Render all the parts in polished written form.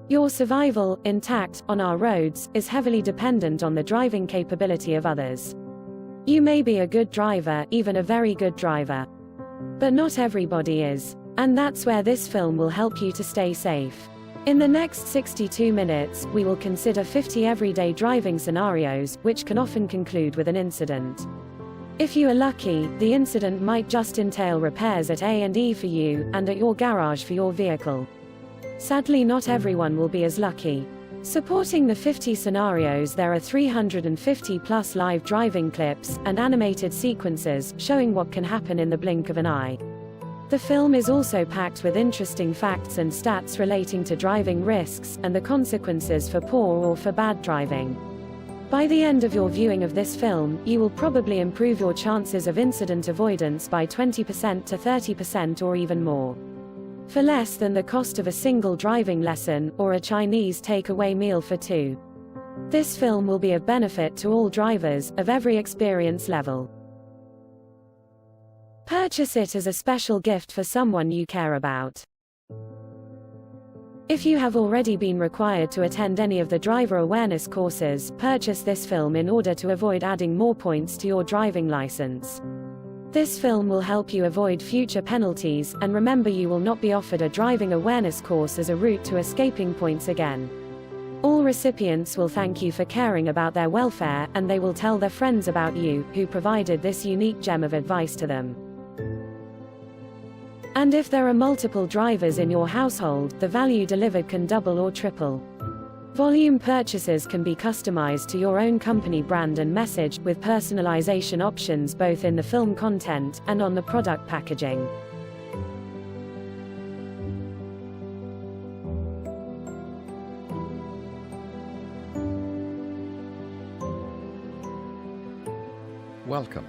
Your survival, intact, on our roads, is heavily dependent on the driving capability of others. You may be a good driver, even a very good driver. But not everybody is. And that's where this film will help you to stay safe. In the next 62 minutes, we will consider 50 everyday driving scenarios, which can often conclude with an incident. If you are lucky, the incident might just entail repairs at A&E for you, and at your garage for your vehicle. Sadly, not everyone will be as lucky. Supporting the 50 scenarios, there are 350 plus live driving clips, and animated sequences, showing what can happen in the blink of an eye. The film is also packed with interesting facts and stats relating to driving risks, and the consequences for poor or for bad driving. By the end of your viewing of this film, you will probably improve your chances of incident avoidance by 20% to 30% or even more. For less than the cost of a single driving lesson, or a Chinese takeaway meal for two. This film will be of benefit to all drivers, of every experience level. Purchase it as a special gift for someone you care about. If you have already been required to attend any of the driver awareness courses, purchase this film in order to avoid adding more points to your driving license. This film will help you avoid future penalties, and remember, you will not be offered a driving awareness course as a route to escaping points again. All recipients will thank you for caring about their welfare, and they will tell their friends about you, who provided this unique gem of advice to them. And if there are multiple drivers in your household, the value delivered can double or triple. Volume purchases can be customized to your own company brand and message, with personalization options both in the film content and on the product packaging. Welcome.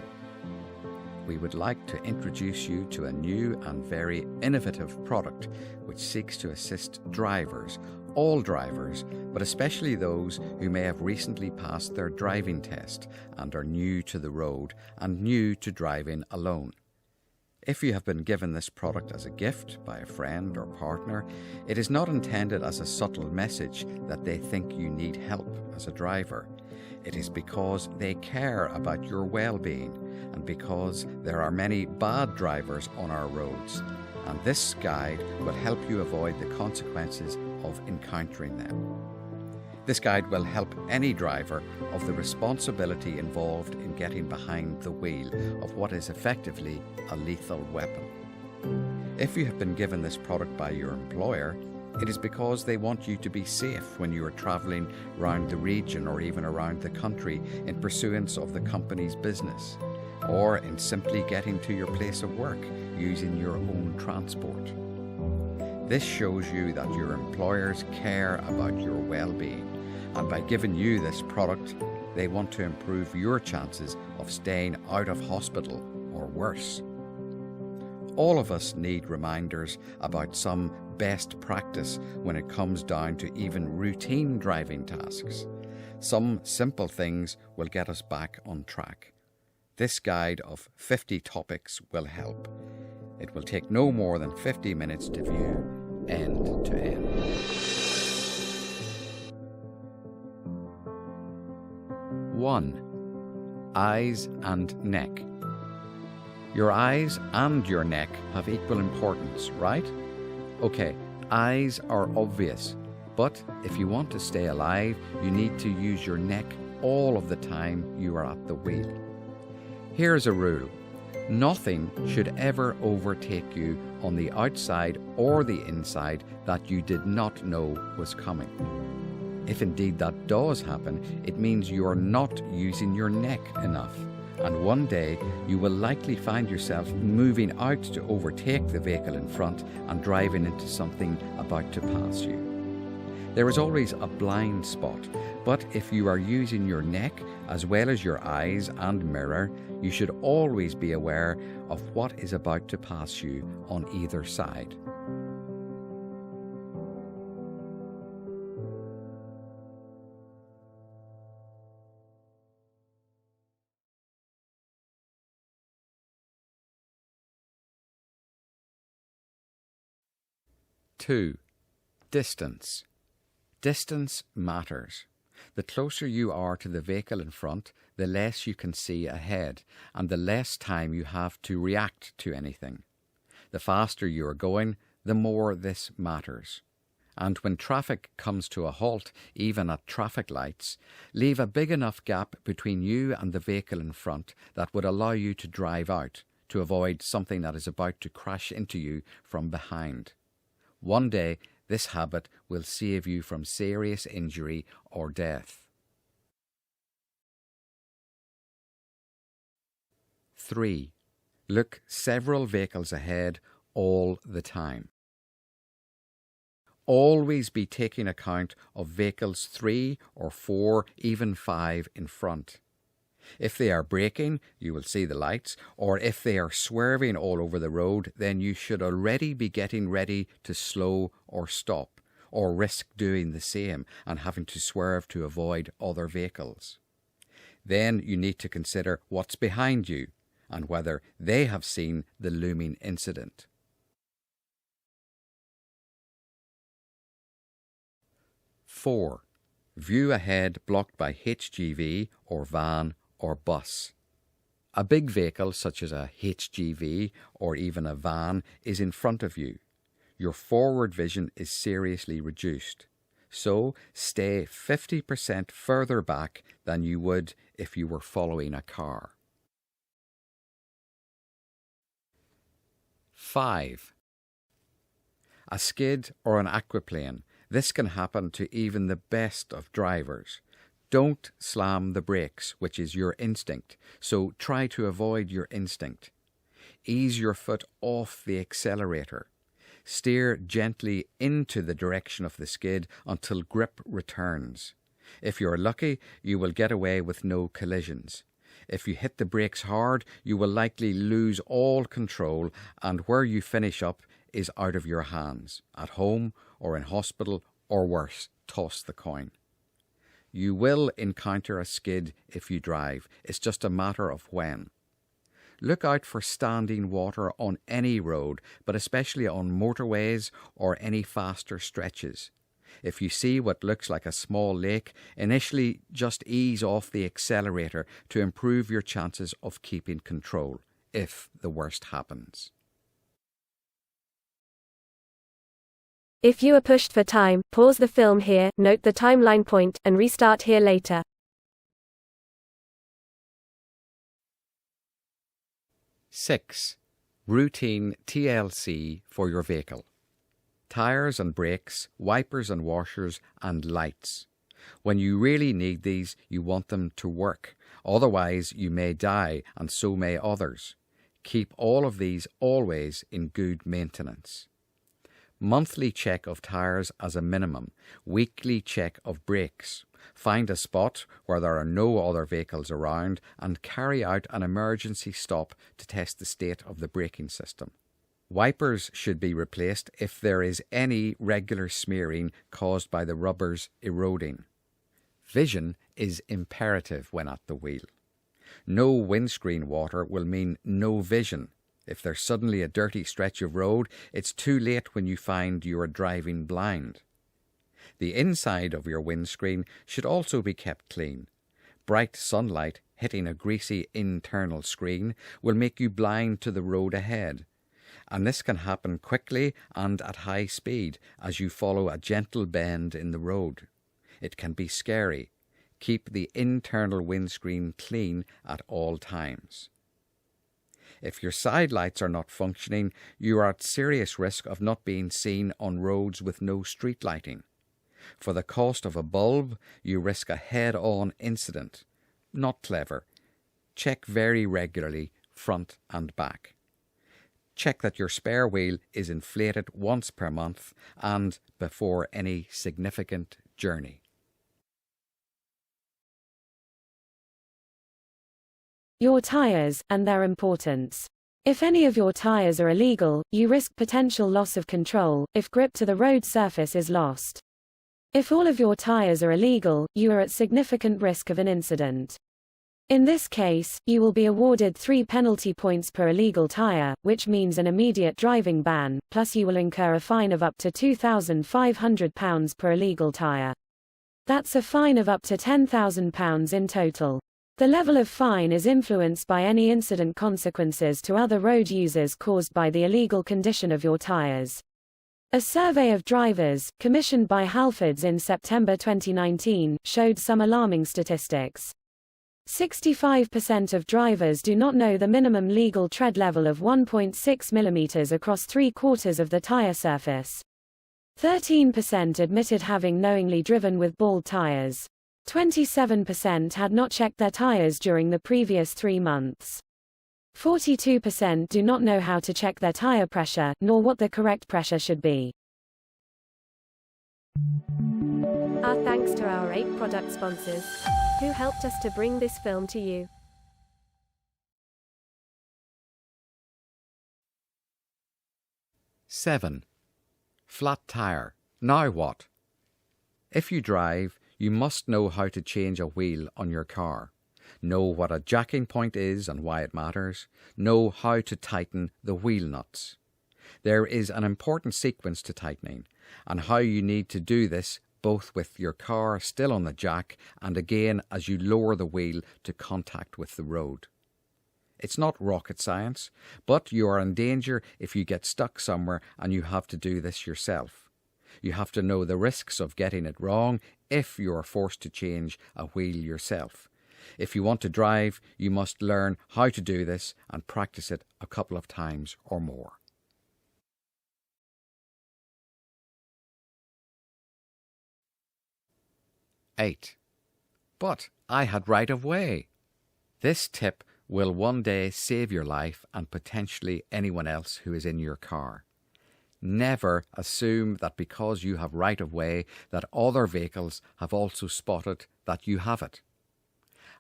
We would like to introduce you to a new and very innovative product which seeks to assist drivers, all drivers, but especially those who may have recently passed their driving test and are new to the road and new to driving alone. If you have been given this product as a gift by a friend or partner, it is not intended as a subtle message that they think you need help as a driver. It is because they care about your well-being and because there are many bad drivers on our roads, and this guide will help you avoid the consequences of encountering them. This guide will help any driver of the responsibility involved in getting behind the wheel of what is effectively a lethal weapon. If you have been given this product by your employer, it is because they want you to be safe when you are travelling around the region or even around the country in pursuance of the company's business, or in simply getting to your place of work using your own transport. This shows you that your employers care about your well-being, and by giving you this product, they want to improve your chances of staying out of hospital or worse. All of us need reminders about some best practice when it comes down to even routine driving tasks. Some simple things will get us back on track. This guide of 50 topics will help. It will take no more than 50 minutes to view, end to end. One, eyes and neck. Your eyes and your neck have equal importance, right? Okay, eyes are obvious, but if you want to stay alive, you need to use your neck all of the time you are at the wheel. Here's a rule. Nothing should ever overtake you on the outside or the inside that you did not know was coming. If indeed that does happen, it means you are not using your neck enough. And one day you will likely find yourself moving out to overtake the vehicle in front and driving into something about to pass you. There is always a blind spot, but if you are using your neck as well as your eyes and mirror, you should always be aware of what is about to pass you on either side. Two, distance. Distance matters. The closer you are to the vehicle in front, the less you can see ahead, and the less time you have to react to anything. The faster you are going, the more this matters. And when traffic comes to a halt, even at traffic lights, leave a big enough gap between you and the vehicle in front that would allow you to drive out, to avoid something that is about to crash into you from behind. One day, this habit will save you from serious injury or death. 3. Look several vehicles ahead all the time. Always be taking account of vehicles 3 or 4, even 5 in front. If they are braking, you will see the lights, or if they are swerving all over the road, then you should already be getting ready to slow or stop, or risk doing the same and having to swerve to avoid other vehicles. Then you need to consider what's behind you and whether they have seen the looming incident. 4. View ahead blocked by HGV or van or bus. A big vehicle such as a HGV or even a van is in front of you. Your forward vision is seriously reduced. So stay 50% further back than you would if you were following a car. 5. A skid or an aquaplane. This can happen to even the best of drivers. Don't slam the brakes, which is your instinct, so try to avoid your instinct. Ease your foot off the accelerator. Steer gently into the direction of the skid until grip returns. If you're lucky, you will get away with no collisions. If you hit the brakes hard, you will likely lose all control, and where you finish up is out of your hands, at home or in hospital, or worse, toss the coin. You will encounter a skid if you drive. It's just a matter of when. Look out for standing water on any road, but especially on motorways or any faster stretches. If you see what looks like a small lake, initially just ease off the accelerator to improve your chances of keeping control, if the worst happens. If you are pushed for time, pause the film here, note the timeline point, and restart here later. 6. Routine TLC for your vehicle. Tyres and brakes, wipers and washers, and lights. When you really need these, you want them to work. Otherwise, you may die, and so may others. Keep all of these always in good maintenance. Monthly check of tyres as a minimum. Weekly check of brakes. Find a spot where there are no other vehicles around and carry out an emergency stop to test the state of the braking system. Wipers should be replaced if there is any regular smearing caused by the rubbers eroding. Vision is imperative when at the wheel. No windscreen water will mean no vision. If there's suddenly a dirty stretch of road, it's too late when you find you are driving blind. The inside of your windscreen should also be kept clean. Bright sunlight hitting a greasy internal screen will make you blind to the road ahead. And this can happen quickly and at high speed as you follow a gentle bend in the road. It can be scary. Keep the internal windscreen clean at all times. If your side lights are not functioning, you are at serious risk of not being seen on roads with no street lighting. For the cost of a bulb, you risk a head-on incident. Not clever. Check very regularly, front and back. Check that your spare wheel is inflated once per month and before any significant journey. Your tyres and their importance. If any of your tyres are illegal, you risk potential loss of control if grip to the road surface is lost. If all of your tyres are illegal, you are at significant risk of an incident. In this case, you will be awarded 3 penalty points per illegal tire, which means an immediate driving ban, plus you will incur a fine of up to £2,500 per illegal tire. That's a fine of up to £10,000 in total. The level of fine is influenced by any incident consequences to other road users caused by the illegal condition of your tires. A survey of drivers, commissioned by Halfords in September 2019, showed some alarming statistics. 65% of drivers do not know the minimum legal tread level of 1.6 mm across 3/4 of the tire surface. 13% admitted having knowingly driven with bald tires. 27% had not checked their tires during the previous 3 months. 42% do not know how to check their tire pressure, nor what the correct pressure should be. Our thanks to our 8 product sponsors, who helped us to bring this film to you. Seven. Flat tire. Now what? If you drive, you must know how to change a wheel on your car. Know what a jacking point is and why it matters. Know how to tighten the wheel nuts. There is an important sequence to tightening, and how you need to do this both with your car still on the jack and again as you lower the wheel to contact with the road. It's not rocket science, but you are in danger if you get stuck somewhere and you have to do this yourself. You have to know the risks of getting it wrong if you are forced to change a wheel yourself. If you want to drive, you must learn how to do this and practice it a couple of times or more. 8. But I had right of way. This tip will one day save your life and potentially anyone else who is in your car. Never assume that because you have right of way that other vehicles have also spotted that you have it.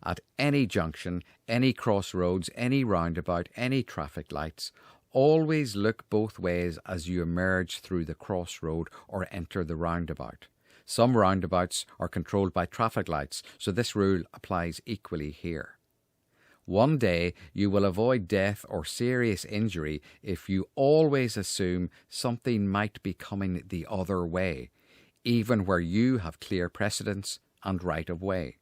At any junction, any crossroads, any roundabout, any traffic lights, always look both ways as you emerge through the crossroad or enter the roundabout. Some roundabouts are controlled by traffic lights, so this rule applies equally here. One day you will avoid death or serious injury if you always assume something might be coming the other way, even where you have clear precedence and right of way.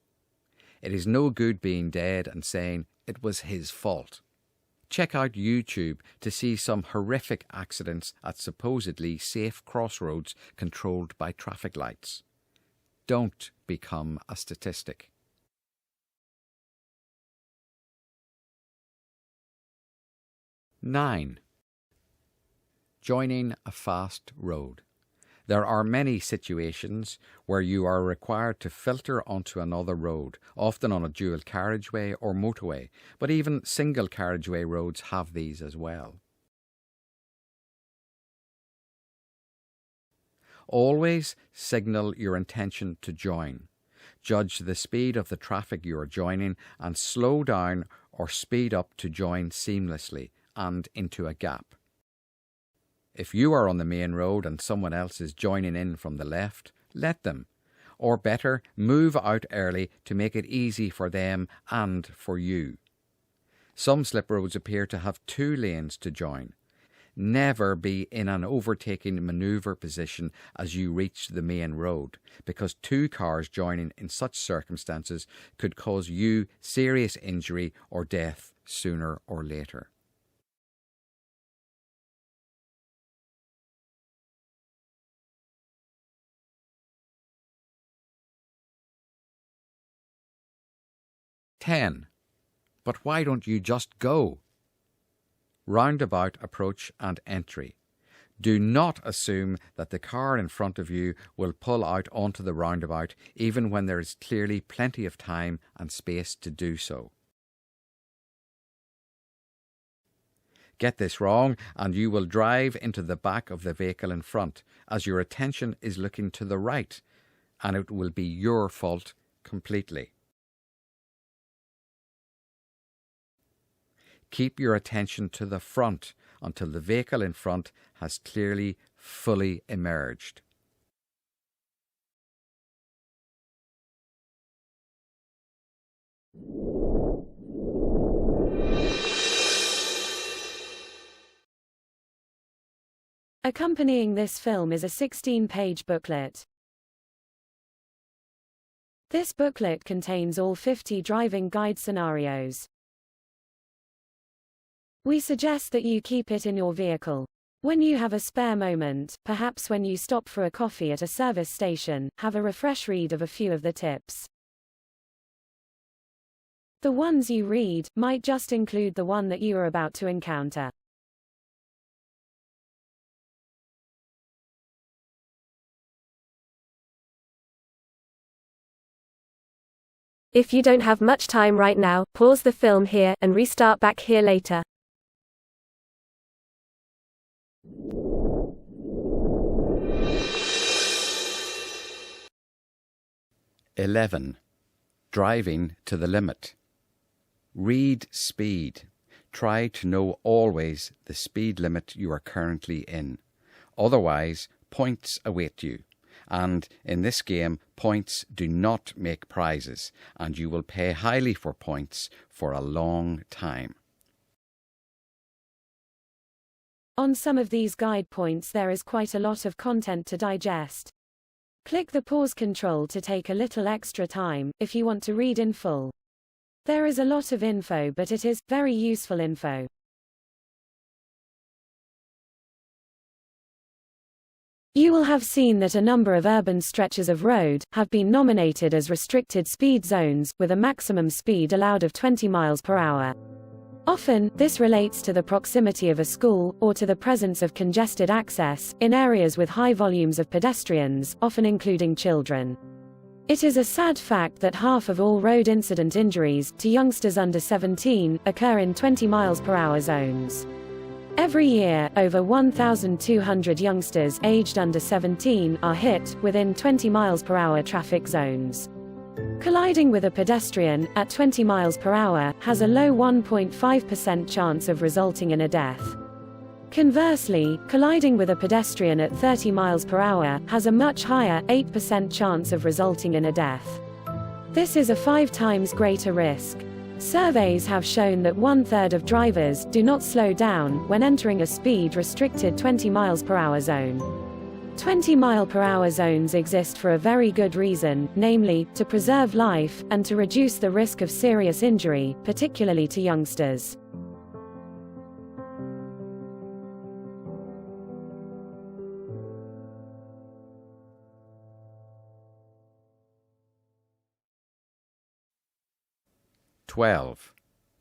It is no good being dead and saying it was his fault. Check out YouTube to see some horrific accidents at supposedly safe crossroads controlled by traffic lights. Don't become a statistic. 9. Joining a fast road. There are many situations where you are required to filter onto another road, often on a dual carriageway or motorway, but even single carriageway roads have these as well. Always signal your intention to join. Judge the speed of the traffic you are joining and slow down or speed up to join seamlessly and into a gap. If you are on the main road and someone else is joining in from the left, let them. Or better, move out early to make it easy for them and for you. Some slip roads appear to have 2 lanes to join. Never be in an overtaking manoeuvre position as you reach the main road, because 2 cars joining in such circumstances could cause you serious injury or death sooner or later. 10. But why don't you just go? Roundabout approach and entry. Do not assume that the car in front of you will pull out onto the roundabout even when there is clearly plenty of time and space to do so. Get this wrong and you will drive into the back of the vehicle in front as your attention is looking to the right, and it will be your fault completely. Keep your attention to the front until the vehicle in front has clearly, fully emerged. Accompanying this film is a 16-page booklet. This booklet contains all 50 driving guide scenarios. We suggest that you keep it in your vehicle. When you have a spare moment, perhaps when you stop for a coffee at a service station, have a refresh read of a few of the tips. The ones you read might just include the one that you are about to encounter. If you don't have much time right now, pause the film here and restart back here later. Driving to the limit. Read speed. Try to know always the speed limit you are currently in. Otherwise, points await you. And in this game, points do not make prizes, and you will pay highly for points for a long time. On some of these guide points there is quite a lot of content to digest. Click the pause control to take a little extra time, if you want to read in full. There is a lot of info, but it is very useful info. You will have seen that a number of urban stretches of road have been nominated as restricted speed zones, with a maximum speed allowed of 20 miles per hour. Often, this relates to the proximity of a school, or to the presence of congested access, in areas with high volumes of pedestrians, often including children. It is a sad fact that half of all road incident injuries to youngsters under 17 occur in 20 miles per hour zones. Every year, over 1,200 youngsters aged under 17 are hit within 20 miles per hour traffic zones. Colliding with a pedestrian at 20 miles per hour has a low 1.5% chance of resulting in a death. Conversely, colliding with a pedestrian at 30 miles per hour has a much higher 8% chance of resulting in a death. This is a 5 times greater risk. Surveys have shown that 1/3 of drivers do not slow down when entering a speed-restricted 20 miles per hour zone. 20 mile per hour zones exist for a very good reason, namely, to preserve life, and to reduce the risk of serious injury, particularly to youngsters.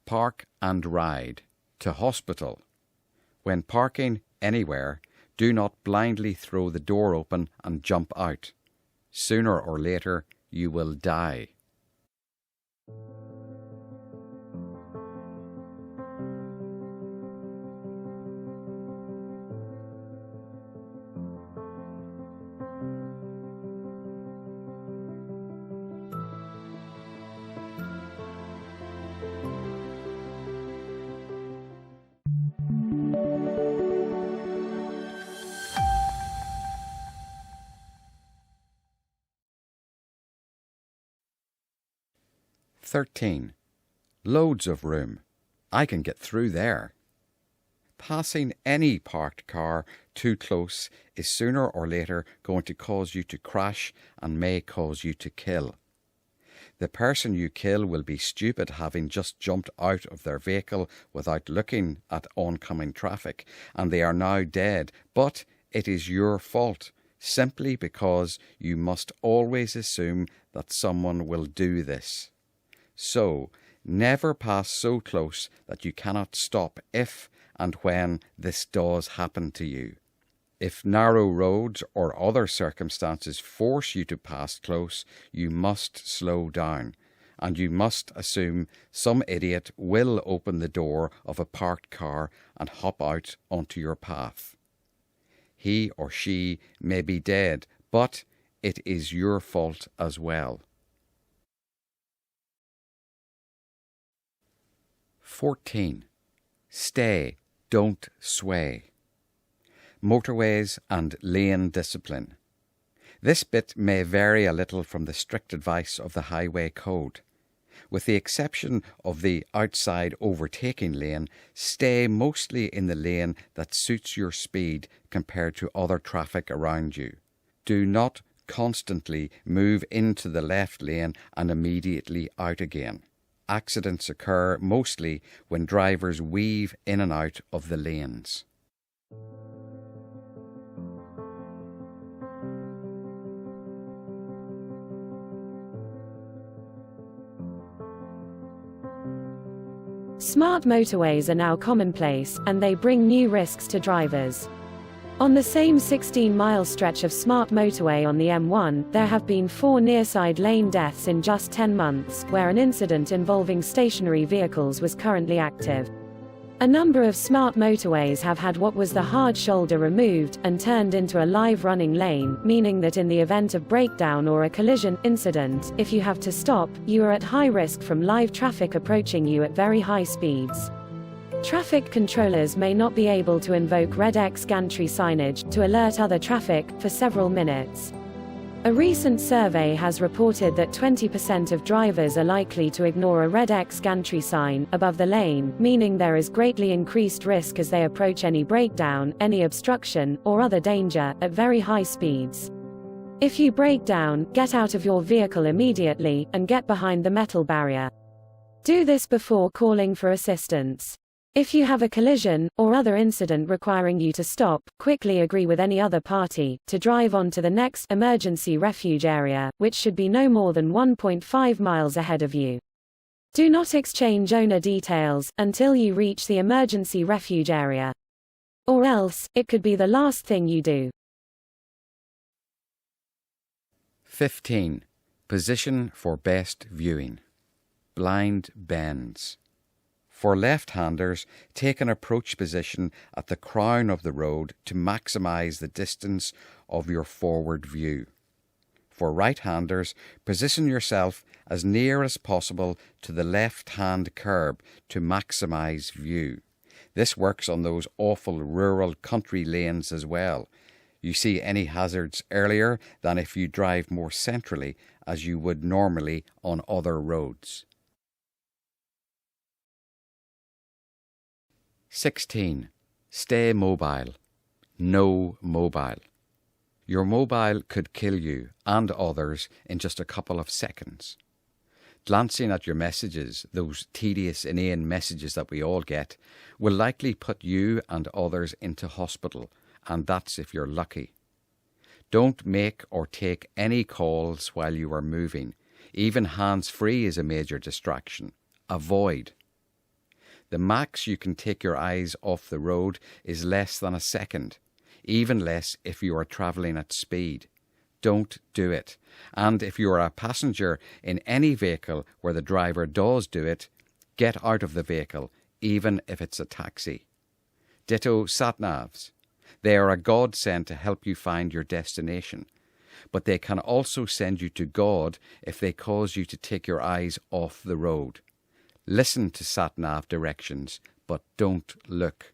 Park and ride. To hospital. When parking anywhere, do not blindly throw the door open and jump out. Sooner or later, you will die. Loads of room. I can get through there. Passing any parked car too close is sooner or later going to cause you to crash and may cause you to kill. The person you kill will be stupid, having just jumped out of their vehicle without looking at oncoming traffic, and they are now dead, but it is your fault, simply because you must always assume that someone will do this. So, never pass so close that you cannot stop if and when this does happen to you. If narrow roads or other circumstances force you to pass close, you must slow down, and you must assume some idiot will open the door of a parked car and hop out onto your path. He or she may be dead, but it is your fault as well. 14. Stay, don't sway. Motorways and lane discipline. This bit may vary a little from the strict advice of the Highway Code. With the exception of the outside overtaking lane, stay mostly in the lane that suits your speed compared to other traffic around you. Do not constantly move into the left lane and immediately out again. Accidents occur mostly when drivers weave in and out of the lanes. Smart motorways are now commonplace, and they bring new risks to drivers. On the same 16-mile stretch of smart motorway on the M1, there have been 4 near-side lane deaths in just 10 months, where an incident involving stationary vehicles was currently active. A number of smart motorways have had what was the hard shoulder removed and turned into a live running lane, meaning that in the event of breakdown or a collision incident, if you have to stop, you are at high risk from live traffic approaching you at very high speeds. Traffic controllers may not be able to invoke red X gantry signage to alert other traffic for several minutes. A recent survey has reported that 20% of drivers are likely to ignore a red X gantry sign above the lane, meaning there is greatly increased risk as they approach any breakdown, any obstruction, or other danger, at very high speeds. If you break down, get out of your vehicle immediately, and get behind the metal barrier. Do this before calling for assistance. If you have a collision, or other incident requiring you to stop, quickly agree with any other party to drive on to the next emergency refuge area, which should be no more than 1.5 miles ahead of you. Do not exchange owner details until you reach the emergency refuge area. Or else, it could be the last thing you do. 15. Position for best viewing. Blind bends. For left-handers, take an approach position at the crown of the road to maximize the distance of your forward view. For right-handers, position yourself as near as possible to the left-hand curb to maximize view. This works on those awful rural country lanes as well. You see any hazards earlier than if you drive more centrally as you would normally on other roads. 16. Stay mobile. No mobile. Your mobile could kill you and others in just a couple of seconds. Glancing at your messages, those tedious, inane messages that we all get, will likely put you and others into hospital, and that's if you're lucky. Don't make or take any calls while you are moving. Even hands-free is a major distraction. Avoid. The max you can take your eyes off the road is less than a second, even less if you are travelling at speed. Don't do it. And if you are a passenger in any vehicle where the driver does do it, get out of the vehicle, even if it's a taxi. Ditto sat-navs. They are a godsend to help you find your destination, but they can also send you to God if they cause you to take your eyes off the road. Listen to sat-nav directions, but don't look.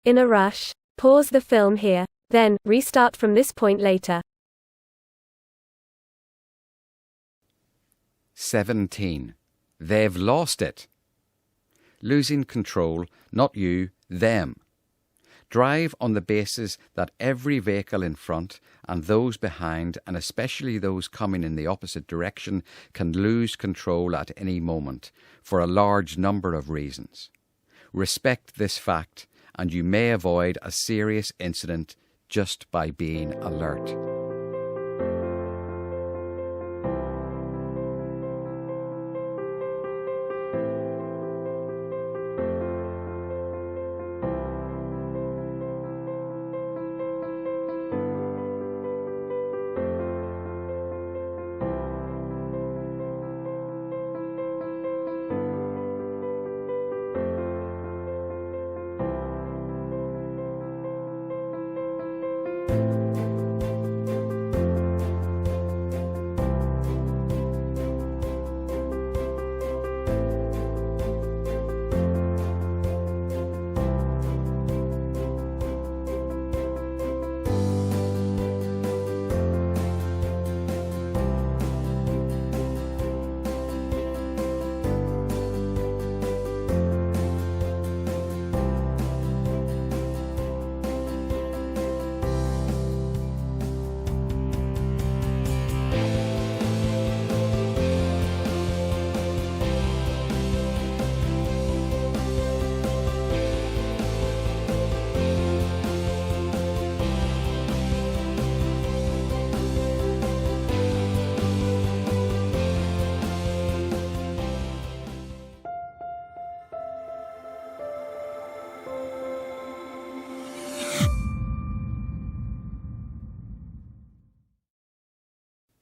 In a rush, pause the film here, then restart from this point later. 17. They've lost it. Losing control, not you, them. Drive on the basis that every vehicle in front and those behind, and especially those coming in the opposite direction, can lose control at any moment, for a large number of reasons. Respect this fact, and you may avoid a serious incident just by being alert.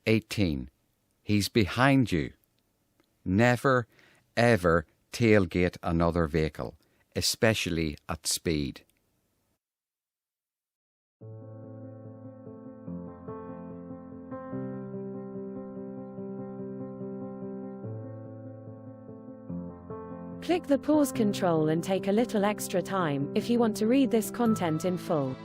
18. He's behind you. Never, ever tailgate another vehicle, especially at speed. Click the pause control and take a little extra time if you want to read this content in full.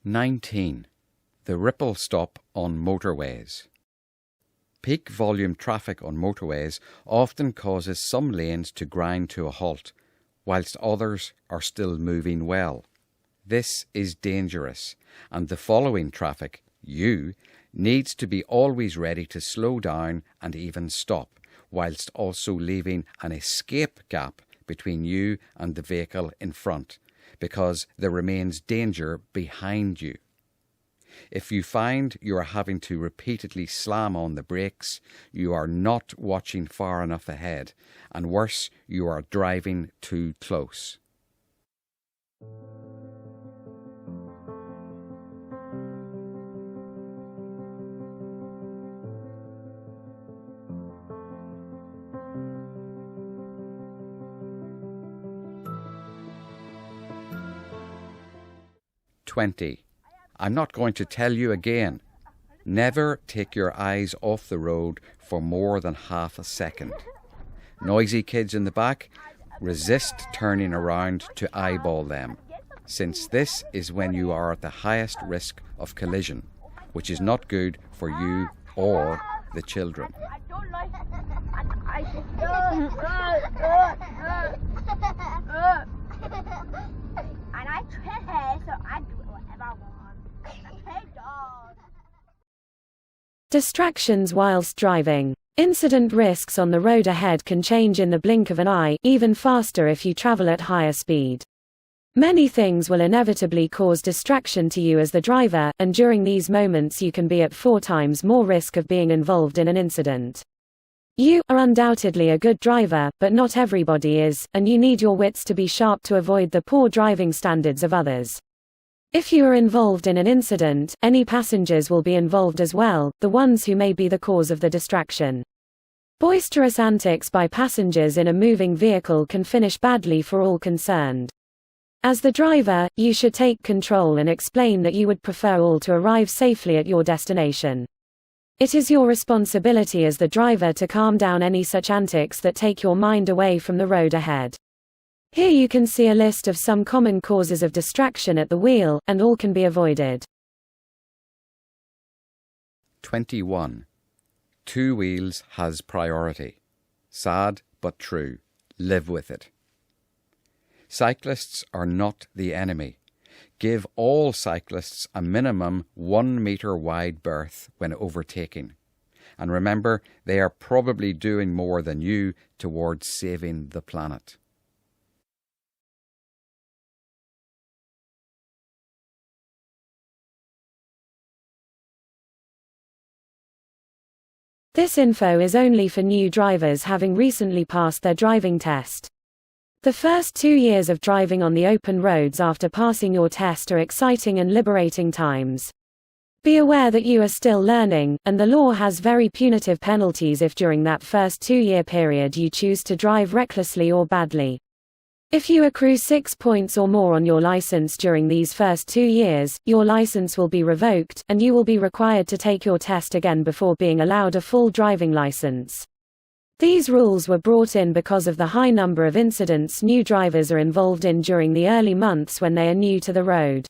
"19. The ripple stop on motorways. Peak volume traffic on motorways often causes some lanes to grind to a halt, whilst others are still moving well. This is dangerous, and the following traffic, you, needs to be always ready to slow down and even stop, whilst also leaving an escape gap between you and the vehicle in front, because there remains danger behind you. If you find you are having to repeatedly slam on the brakes, you are not watching far enough ahead, and worse, you are driving too close. "20. I'm not going to tell you again. Never take your eyes off the road for more than half a second. Noisy kids in the back, resist turning around to eyeball them, since this is when you are at the highest risk of collision, which is not good for you or the children." Distractions whilst driving. Incident risks on the road ahead can change in the blink of an eye, even faster if you travel at higher speed. Many things will inevitably cause distraction to you as the driver, and during these moments you can be at 4 times more risk of being involved in an incident. You are undoubtedly a good driver, but not everybody is, and you need your wits to be sharp to avoid the poor driving standards of others. If you are involved in an incident, any passengers will be involved as well, the ones who may be the cause of the distraction. Boisterous antics by passengers in a moving vehicle can finish badly for all concerned. As the driver, you should take control and explain that you would prefer all to arrive safely at your destination. It is your responsibility as the driver to calm down any such antics that take your mind away from the road ahead. Here you can see a list of some common causes of distraction at the wheel, and all can be avoided. 21. 2 wheels has priority. Sad but true. Live with it. Cyclists are not the enemy. Give all cyclists a minimum 1 metre wide berth when overtaking. And remember, they are probably doing more than you towards saving the planet. This info is only for new drivers having recently passed their driving test. The first 2 years of driving on the open roads after passing your test are exciting and liberating times. Be aware that you are still learning, and the law has very punitive penalties if during that first 2-year period you choose to drive recklessly or badly. If you accrue 6 points or more on your license during these first 2 years, your license will be revoked, and you will be required to take your test again before being allowed a full driving license. These rules were brought in because of the high number of incidents new drivers are involved in during the early months when they are new to the road.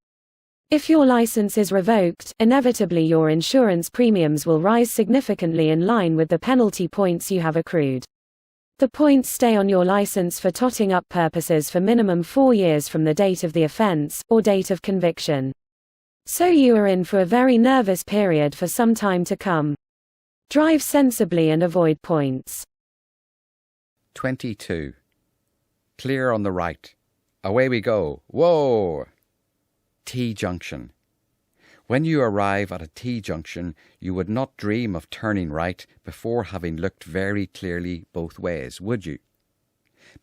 If your license is revoked, inevitably your insurance premiums will rise significantly in line with the penalty points you have accrued. The points stay on your license for totting up purposes for minimum 4 years from the date of the offense, or date of conviction. So you are in for a very nervous period for some time to come. Drive sensibly and avoid points. 22. Clear on the right. Away we go. Whoa! T-junction. When you arrive at a T-junction, you would not dream of turning right before having looked very clearly both ways, would you?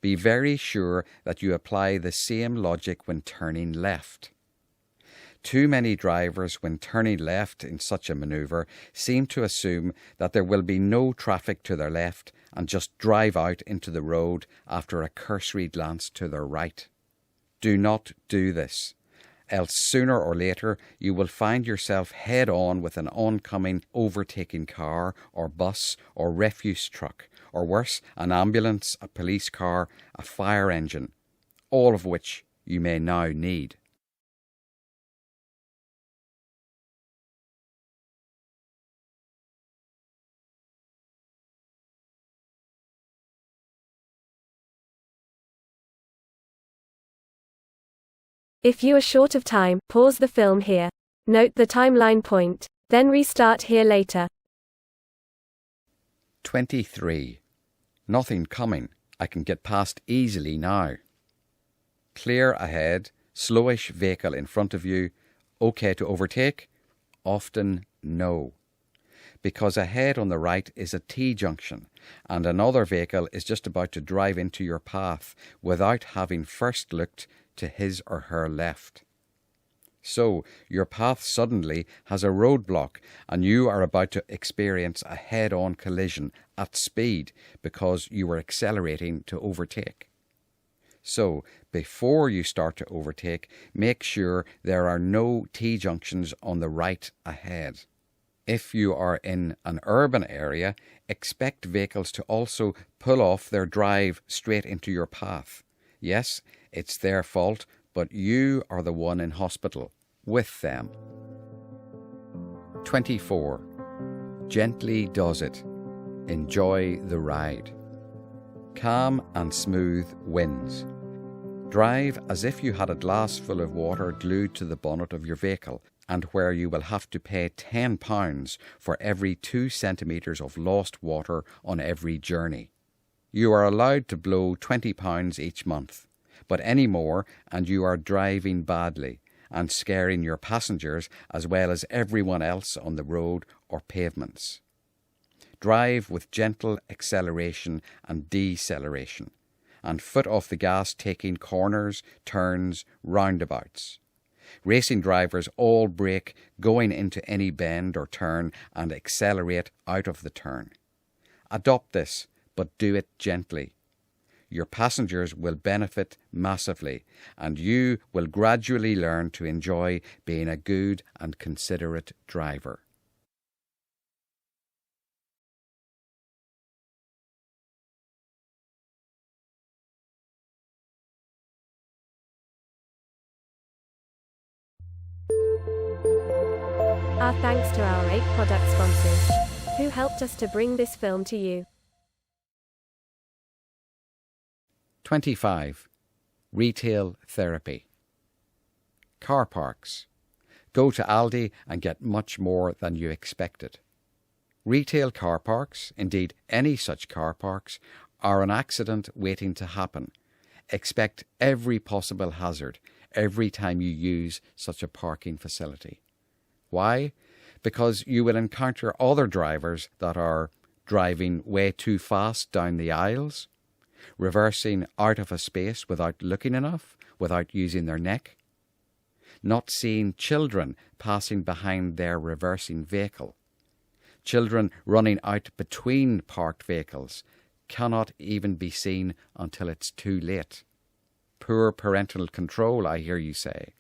Be very sure that you apply the same logic when turning left. Too many drivers, when turning left in such a manoeuvre, seem to assume that there will be no traffic to their left and just drive out into the road after a cursory glance to their right. Do not do this, else sooner or later you will find yourself head-on with an oncoming overtaking car or bus or refuse truck, or worse, an ambulance, a police car, a fire engine, all of which you may now need. If you are short of time, pause the film here. Note the timeline point, then restart here later. 23. Nothing coming. I can get past easily now. Clear ahead, slowish vehicle in front of you. Okay to overtake? Often no. Because ahead on the right is a T-junction and another vehicle is just about to drive into your path without having first looked to his or her left. So your path suddenly has a roadblock and you are about to experience a head-on collision at speed because you were accelerating to overtake. So before you start to overtake, make sure there are no T-junctions on the right ahead. If you are in an urban area, expect vehicles to also pull off their drive straight into your path. Yes, it's their fault, but you are the one in hospital with them. 24. Gently does it. Enjoy the ride. Calm and smooth winds. Drive as if you had a glass full of water glued to the bonnet of your vehicle, and where you will have to pay £10 for every 2 centimetres of lost water on every journey. You are allowed to blow £20 each month, but any more and you are driving badly and scaring your passengers as well as everyone else on the road or pavements. Drive with gentle acceleration and deceleration, and foot off the gas taking corners, turns, roundabouts. Racing drivers all brake going into any bend or turn and accelerate out of the turn. Adopt this, but do it gently. Your passengers will benefit massively, and you will gradually learn to enjoy being a good and considerate driver. Our thanks to our 8 product sponsors, who helped us to bring this film to you. 25. Retail therapy. Car parks. Go to Aldi and get much more than you expected. Retail car parks, indeed any such car parks, are an accident waiting to happen. Expect every possible hazard every time you use such a parking facility. Why? Because you will encounter other drivers that are driving way too fast down the aisles, reversing out of a space without looking enough, without using their neck, not seeing children passing behind their reversing vehicle. Children running out between parked vehicles cannot even be seen until it's too late. Poor parental control, I hear you say.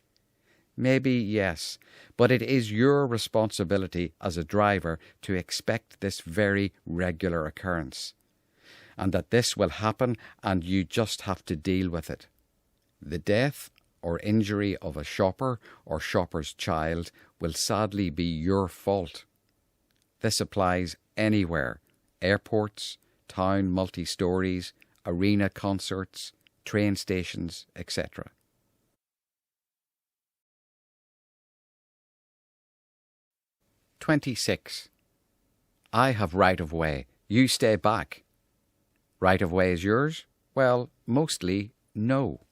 Maybe yes, but it is your responsibility as a driver to expect this very regular occurrence, and that this will happen and you just have to deal with it. The death or injury of a shopper or shopper's child will sadly be your fault. This applies anywhere: airports, town multi-stories, arena concerts, train stations, etc. "26. I have right of way. You stay back." Right of way is yours? Well, mostly no.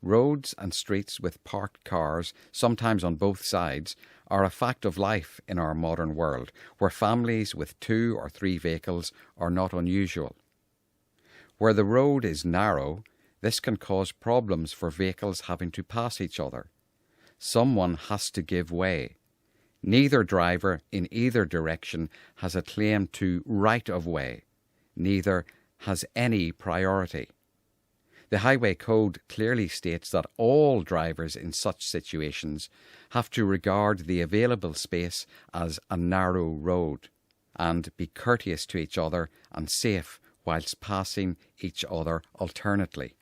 Roads and streets with parked cars, sometimes on both sides, are a fact of life in our modern world, where families with 2 or 3 vehicles are not unusual. Where the road is narrow, this can cause problems for vehicles having to pass each other. Someone has to give way. Neither driver in either direction has a claim to right of way. Neither has any priority. The Highway Code clearly states that all drivers in such situations have to regard the available space as a narrow road and be courteous to each other and safe whilst passing each other alternately.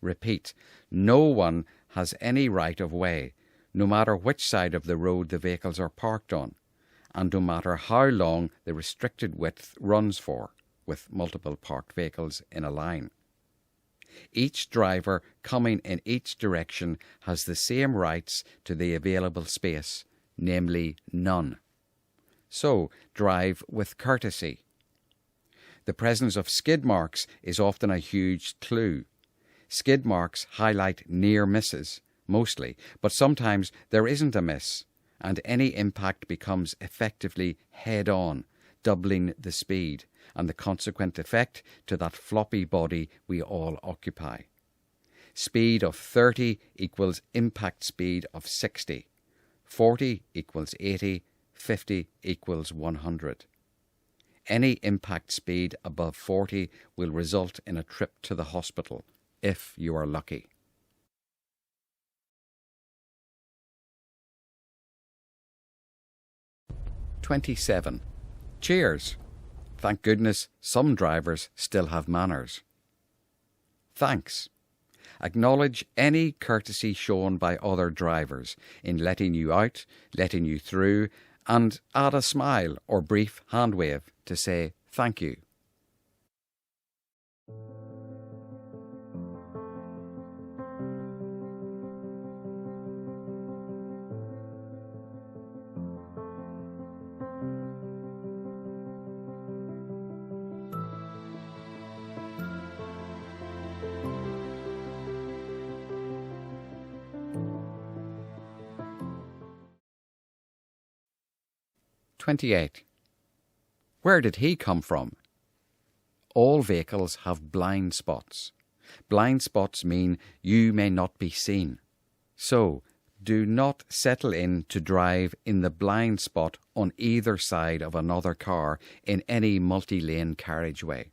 Repeat, no one has any right of way, no matter which side of the road the vehicles are parked on, and no matter how long the restricted width runs for, with multiple parked vehicles in a line. Each driver coming in each direction has the same rights to the available space, namely none. So, drive with courtesy. The presence of skid marks is often a huge clue. Skid marks highlight near misses, mostly, but sometimes there isn't a miss, and any impact becomes effectively head-on, doubling the speed, and the consequent effect to that floppy body we all occupy. Speed of 30 equals impact speed of 60. 40 equals 80. 50 equals 100. Any impact speed above 40 will result in a trip to the hospital, if you are lucky. "27. Cheers. Thank goodness some drivers still have manners." Thanks. Acknowledge any courtesy shown by other drivers in letting you out, letting you through, and add a smile or brief hand wave to say thank you. "28. Where did he come from?" All vehicles have blind spots. Blind spots mean you may not be seen. So, do not settle in to drive in the blind spot on either side of another car in any multi-lane carriageway.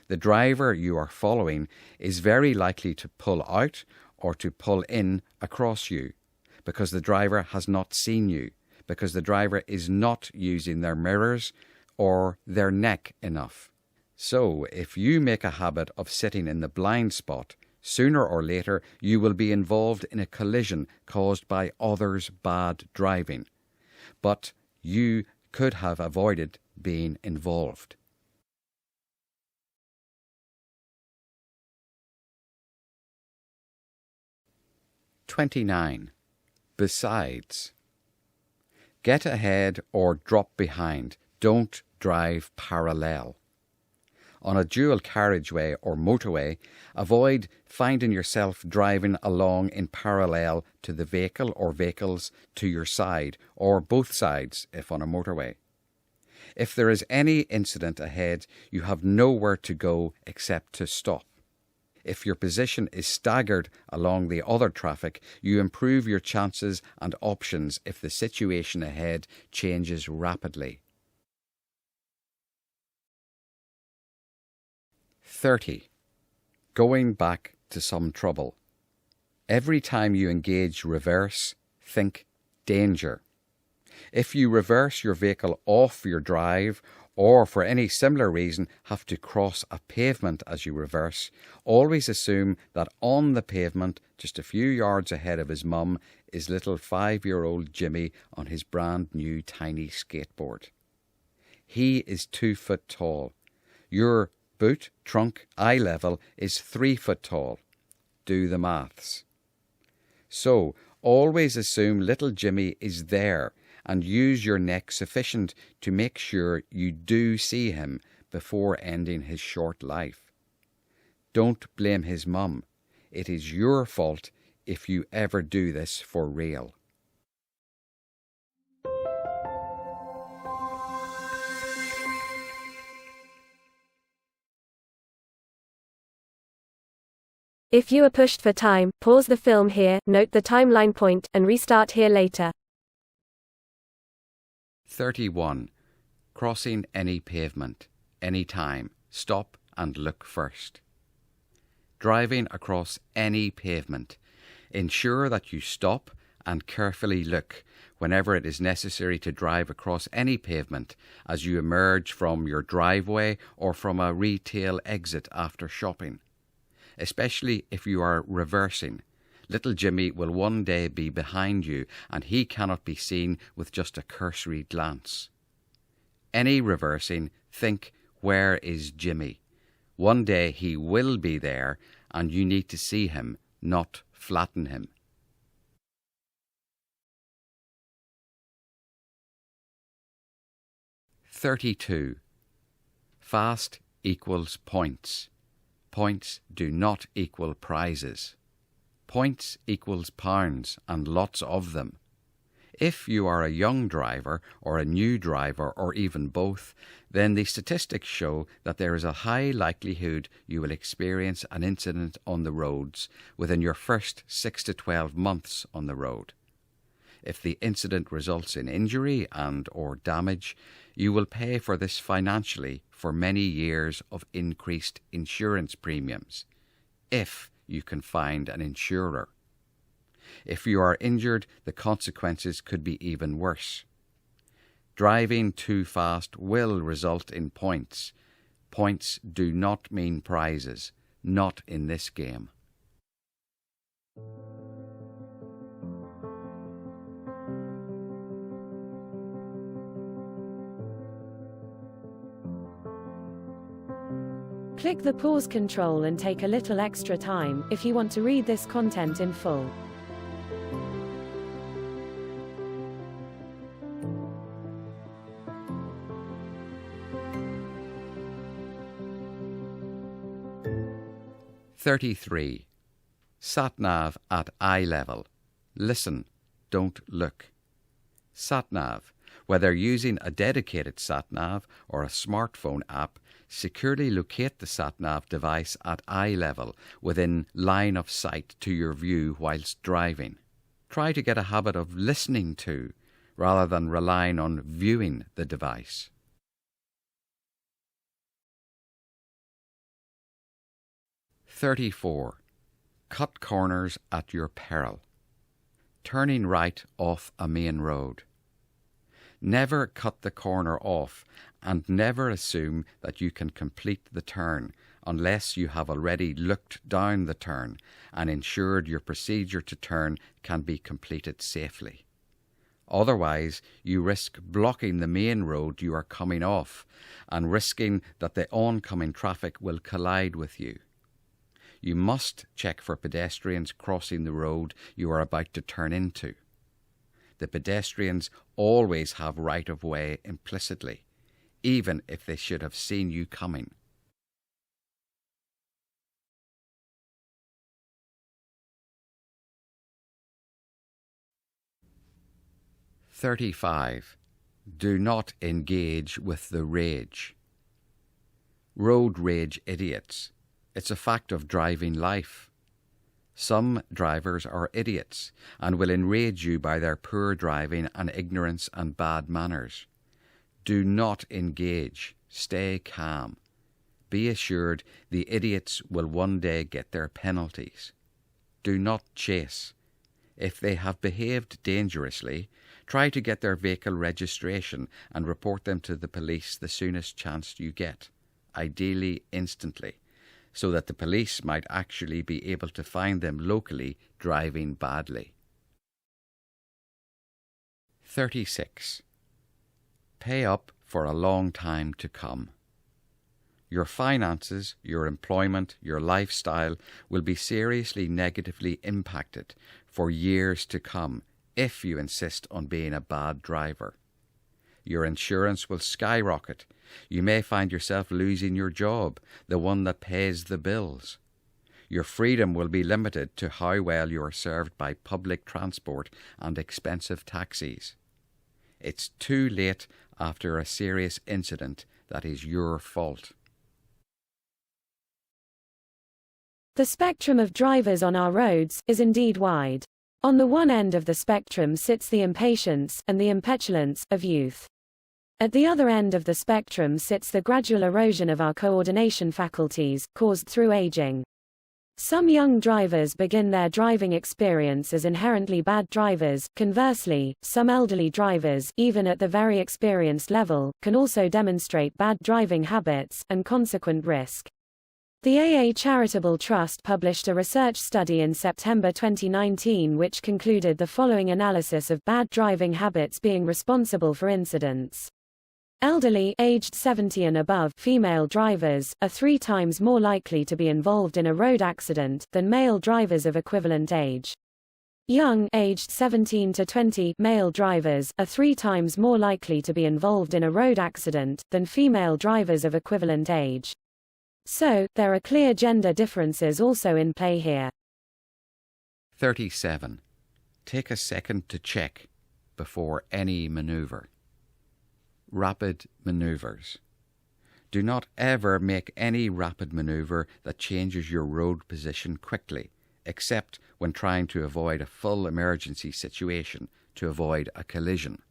The driver you are following is very likely to pull out or to pull in across you, because the driver has not seen you, because the driver is not using their mirrors or their neck enough. So, if you make a habit of sitting in the blind spot, sooner or later you will be involved in a collision caused by others' bad driving. But you could have avoided being involved. "29. Besides. Get ahead or drop behind. Don't drive parallel. On a dual carriageway or motorway, avoid finding yourself driving along in parallel to the vehicle or vehicles to your side, or both sides if on a motorway. If there is any incident ahead, you have nowhere to go except to stop. If your position is staggered along the other traffic, you improve your chances and options if the situation ahead changes rapidly. 30. Going back to some trouble. Every time you engage reverse, think danger. If you reverse your vehicle off your drive, or for any similar reason have to cross a pavement as you reverse, always assume that on the pavement, just a few yards ahead of his mum, is little 5-year-old Jimmy on his brand new tiny skateboard. He is 2 foot tall. Your boot, trunk, eye level is 3 foot tall. Do the maths. So, always assume little Jimmy is there and use your neck sufficient to make sure you do see him before ending his short life. Don't blame his mum. It is your fault if you ever do this for real. If you are pushed for time, pause the film here, note the timeline point, and restart here later. 31. Crossing any pavement, any time, stop and look first. Driving across any pavement, ensure that you stop and carefully look whenever it is necessary to drive across any pavement as you emerge from your driveway or from a retail exit after shopping. Especially if you are reversing. Little Jimmy will one day be behind you and he cannot be seen with just a cursory glance. Any reversing, think, where is Jimmy? One day he will be there and you need to see him, not flatten him. 32. Fast equals points. Points do not equal prizes. Points equals pounds, and lots of them. If you are a young driver or a new driver or even both, then the statistics show that there is a high likelihood you will experience an incident on the roads within your first 6 to 12 months on the road. If the incident results in injury and/or damage, you will pay for this financially for many years of increased insurance premiums, if you can find an insurer. If you are injured, the consequences could be even worse. Driving too fast will result in points. Points do not mean prizes, not in this game. Click the pause control and take a little extra time if you want to read this content in full. "33. Sat-nav at eye level. Listen, don't look. Sat-nav, whether using a dedicated sat-nav or a smartphone app, securely locate the sat-nav device at eye level within line of sight to your view whilst driving. Try to get a habit of listening to rather than relying on viewing the device. 34. Cut corners at your peril. Turning right off a main road. Never cut the corner off and never assume that you can complete the turn unless you have already looked down the turn and ensured your procedure to turn can be completed safely. Otherwise, you risk blocking the main road you are coming off and risking that the oncoming traffic will collide with you. You must check for pedestrians crossing the road you are about to turn into. The pedestrians always have right of way implicitly, even if they should have seen you coming. "35. Do not engage with the rage. Road rage idiots. It's a fact of driving life. Some drivers are idiots and will enrage you by their poor driving and ignorance and bad manners. Do not engage. Stay calm. Be assured the idiots will one day get their penalties. Do not chase. If they have behaved dangerously, try to get their vehicle registration and report them to the police the soonest chance you get, ideally instantly, so that the police might actually be able to find them locally driving badly. 36. Pay up for a long time to come. Your finances, your employment, your lifestyle will be seriously negatively impacted for years to come if you insist on being a bad driver. Your insurance will skyrocket. You may find yourself losing your job, the one that pays the bills. Your freedom will be limited to how well you are served by public transport and expensive taxis. It's too late after a serious incident that is your fault. The spectrum of drivers on our roads is indeed wide. On the one end of the spectrum sits the impatience and the impetulance of youth. At the other end of the spectrum sits the gradual erosion of our coordination faculties, caused through aging. Some young drivers begin their driving experience as inherently bad drivers. Conversely, some elderly drivers, even at the very experienced level, can also demonstrate bad driving habits and consequent risk. The AA Charitable Trust published a research study in September 2019 which concluded the following analysis of bad driving habits being responsible for incidents. Elderly, aged 70 and above, female drivers, are 3 times more likely to be involved in a road accident than male drivers of equivalent age. Young, aged 17 to 20, male drivers, are 3 times more likely to be involved in a road accident than female drivers of equivalent age. So, there are clear gender differences also in play here. 37. Take a second to check before any manoeuvre. Rapid manoeuvres. Do not ever make any rapid manoeuvre that changes your road position quickly, except when trying to avoid a full emergency situation to avoid a collision.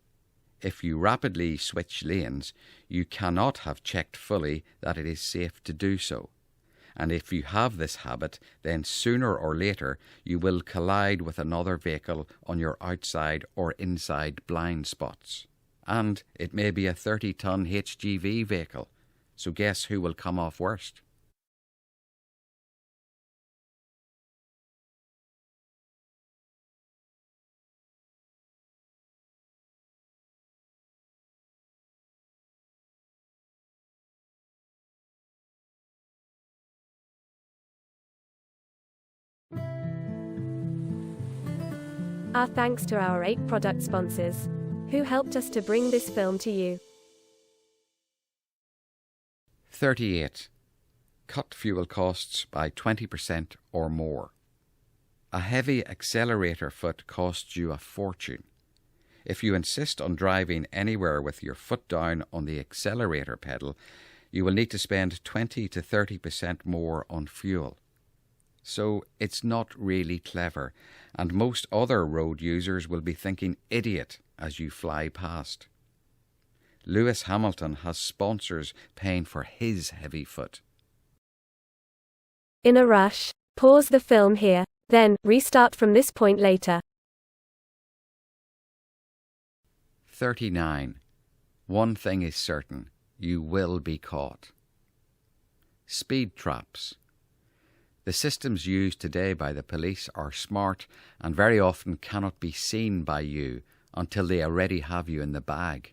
If you rapidly switch lanes, you cannot have checked fully that it is safe to do so. And if you have this habit, then sooner or later you will collide with another vehicle on your outside or inside blind spots. And it may be a 30-ton HGV vehicle, so guess who will come off worst? Our thanks to our 8 product sponsors, who helped us to bring this film to you. 38. Cut fuel costs by 20% or more. A heavy accelerator foot costs you a fortune. If you insist on driving anywhere with your foot down on the accelerator pedal, you will need to spend 20 to 30% more on fuel. So it's not really clever, and most other road users will be thinking idiot as you fly past. Lewis Hamilton has sponsors paying for his heavy foot. In a rush, pause the film here, then restart from this point later. 39. One thing is certain, you will be caught. Speed traps. The systems used today by the police are smart and very often cannot be seen by you until they already have you in the bag.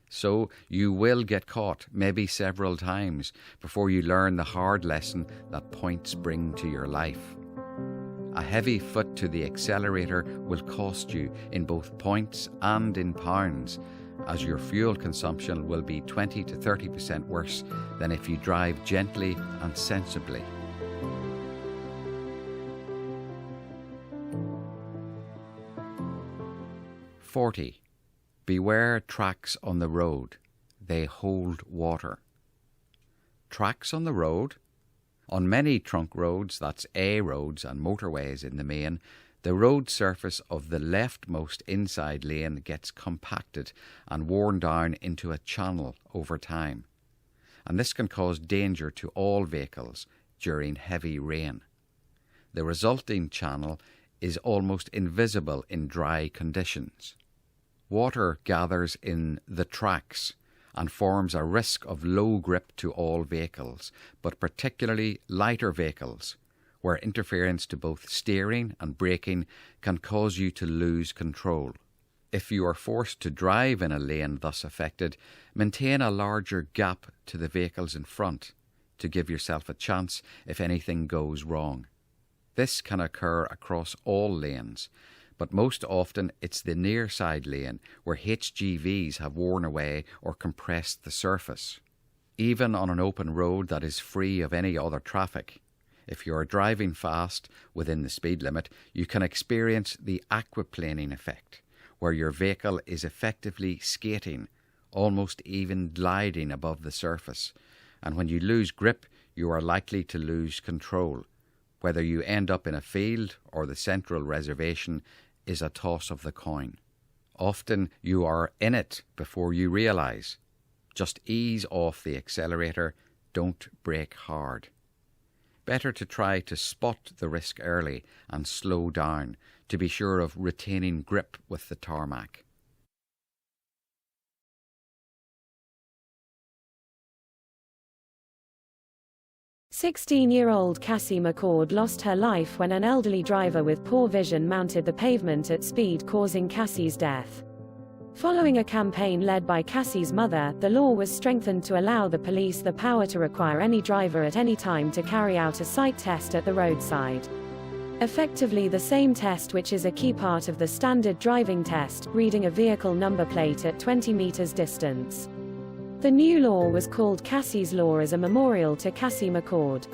So you will get caught, maybe several times, before you learn the hard lesson that points bring to your life. A heavy foot to the accelerator will cost you in both points and in pounds, as your fuel consumption will be 20 to 30% worse than if you drive gently and sensibly. 40. Beware tracks on the road. They hold water. Tracks on the road? On many trunk roads, that's A roads and motorways in the main, the road surface of the leftmost inside lane gets compacted and worn down into a channel over time. And this can cause danger to all vehicles during heavy rain. The resulting channel is almost invisible in dry conditions. Water gathers in the tracks and forms a risk of low grip to all vehicles, but particularly lighter vehicles, where interference to both steering and braking can cause you to lose control. If you are forced to drive in a lane thus affected, maintain a larger gap to the vehicles in front. to give yourself a chance if anything goes wrong. This can occur across all lanes, but most often it's the near side lane where HGVs have worn away or compressed the surface. Even on an open road that is free of any other traffic, if you are driving fast within the speed limit, you can experience the aquaplaning effect, where your vehicle is effectively skating, almost even gliding above the surface. And when you lose grip, you are likely to lose control. Whether you end up in a field or the central reservation is a toss of the coin. Often you are in it before you realise. Just ease off the accelerator, don't brake hard. Better to try to spot the risk early and slow down to be sure of retaining grip with the tarmac. "16-year-old Cassie McCord lost her life when an elderly driver with poor vision mounted the pavement at speed, causing Cassie's death. Following a campaign led by Cassie's mother, the law was strengthened to allow the police the power to require any driver at any time to carry out a sight test at the roadside. Effectively the same test which is a key part of the standard driving test, reading a vehicle number plate at 20 meters distance. The new law was called Cassie's Law as a memorial to Cassie McCord.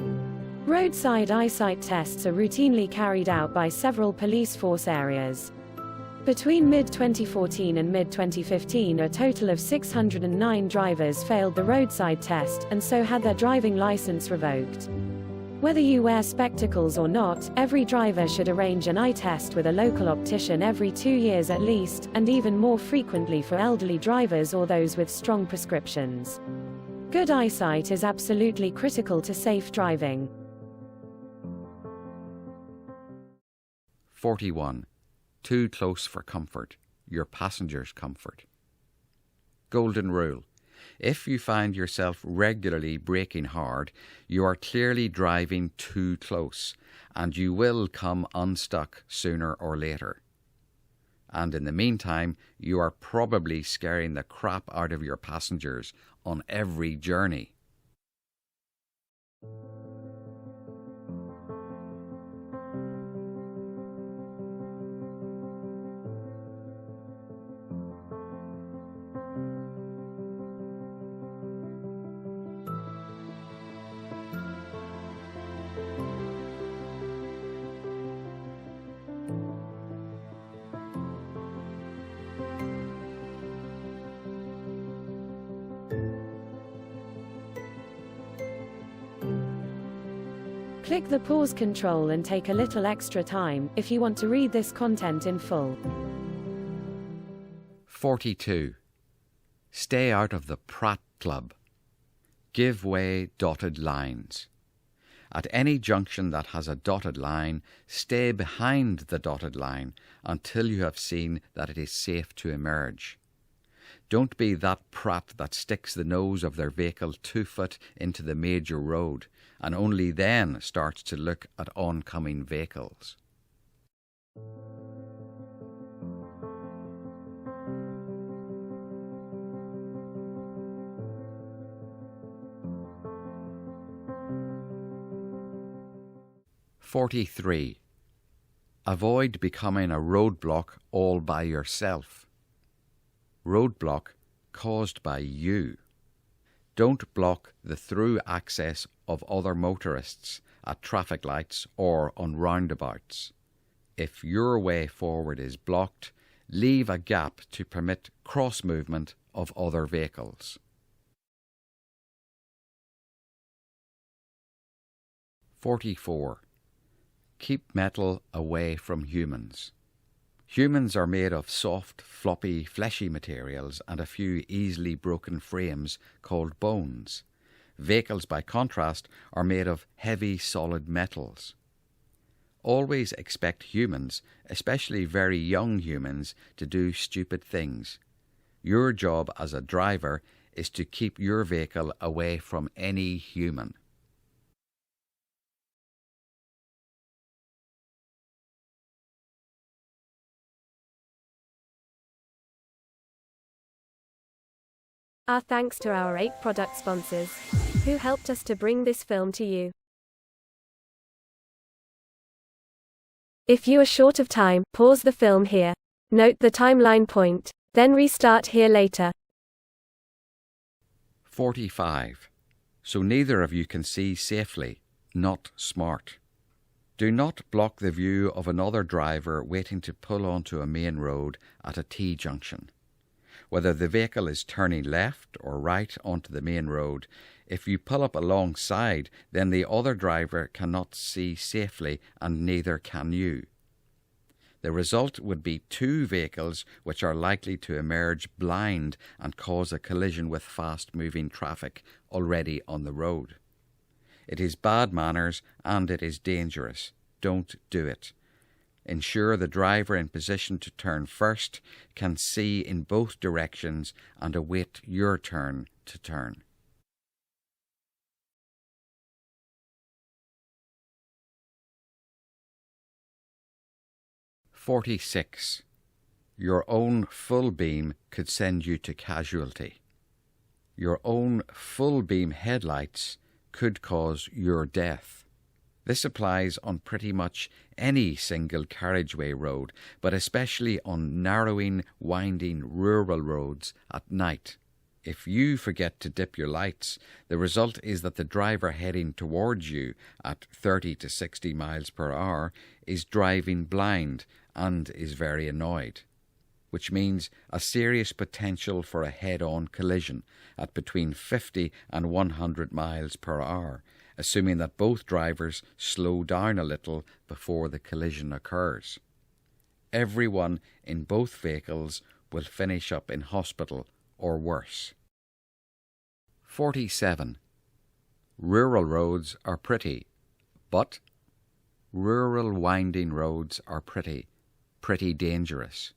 Roadside eyesight tests are routinely carried out by several police force areas. Between mid-2014 and mid-2015, a total of 609 drivers failed the roadside test, and so had their driving license revoked. Whether you wear spectacles or not, every driver should arrange an eye test with a local optician every 2 years at least, and even more frequently for elderly drivers or those with strong prescriptions. Good eyesight is absolutely critical to safe driving. 41. Too close for comfort, your passenger's comfort. Golden rule. If you find yourself regularly braking hard, you are clearly driving too close, and you will come unstuck sooner or later. And in the meantime, you are probably scaring the crap out of your passengers on every journey. Click the pause control and take a little extra time if you want to read this content in full. 42. Stay out of the Pratt Club. Give way dotted lines. At any junction that has a dotted line, stay behind the dotted line until you have seen that it is safe to emerge. Don't be that prat that sticks the nose of their vehicle 2 foot into the major road and only then starts to look at oncoming vehicles. "43. Avoid becoming a roadblock all by yourself. Roadblock caused by you. Don't block the through access of other motorists at traffic lights or on roundabouts. If your way forward is blocked, leave a gap to permit cross movement of other vehicles. 44. Keep metal away from humans. Humans are made of soft, floppy, fleshy materials and a few easily broken frames called bones. Vehicles, by contrast, are made of heavy, solid metals. Always expect humans, especially very young humans, to do stupid things. Your job as a driver is to keep your vehicle away from any human. Our thanks to our 8 product sponsors. who helped us to bring this film to you. If you are short of time, pause the film here. Note the timeline point, then restart here later. 45. So neither of you can see safely. Not smart. Do not block the view of another driver waiting to pull onto a main road at a T-junction. Whether the vehicle is turning left or right onto the main road, if you pull up alongside, then the other driver cannot see safely and neither can you. The result would be two vehicles which are likely to emerge blind and cause a collision with fast-moving traffic already on the road. It is bad manners and it is dangerous. Don't do it. Ensure the driver in position to turn first can see in both directions and await your turn to turn. "46. Your own full beam could send you to casualty. Your own full beam headlights could cause your death. This applies on pretty much any single carriageway road, but especially on narrowing, winding rural roads at night. If you forget to dip your lights, the result is that the driver heading towards you at 30 to 60 miles per hour is driving blind and is very annoyed, which means a serious potential for a head-on collision at between 50 and 100 miles per hour, assuming that both drivers slow down a little before the collision occurs. Everyone in both vehicles will finish up in hospital or worse. 47. Rural roads are pretty, but rural winding roads are pretty dangerous.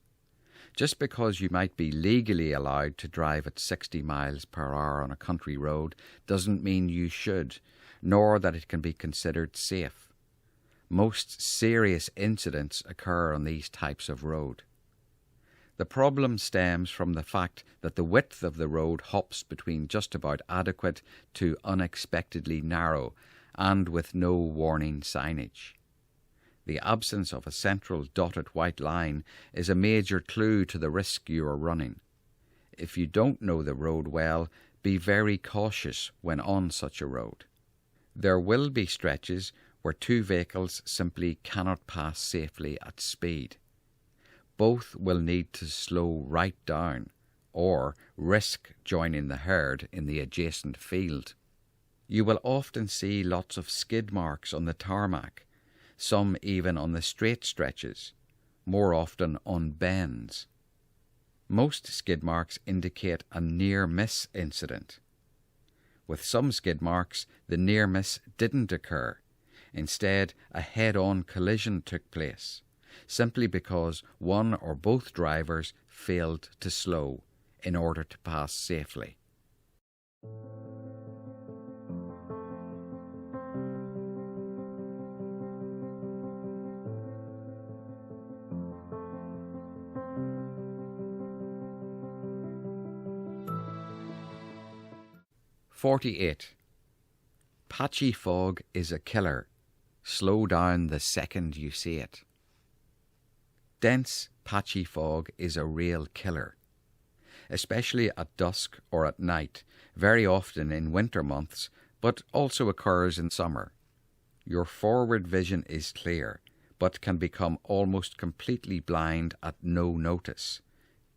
Just because you might be legally allowed to drive at 60 miles per hour on a country road doesn't mean you should, nor that it can be considered safe. Most serious incidents occur on these types of road. The problem stems from the fact that the width of the road hops between just about adequate to unexpectedly narrow and with no warning signage. The absence of a central dotted white line is a major clue to the risk you are running. If you don't know the road well, be very cautious when on such a road. There will be stretches where two vehicles simply cannot pass safely at speed. Both will need to slow right down or risk joining the herd in the adjacent field. You will often see lots of skid marks on the tarmac, some even on the straight stretches, more often on bends. Most skid marks indicate a near-miss incident. With some skid marks, the near-miss didn't occur. Instead, a head-on collision took place, simply because one or both drivers failed to slow in order to pass safely. "48. Patchy fog is a killer. Slow down the second you see it. Dense, patchy fog is a real killer, especially at dusk or at night, very often in winter months, but also occurs in summer. Your forward vision is clear, but can become almost completely blind at no notice.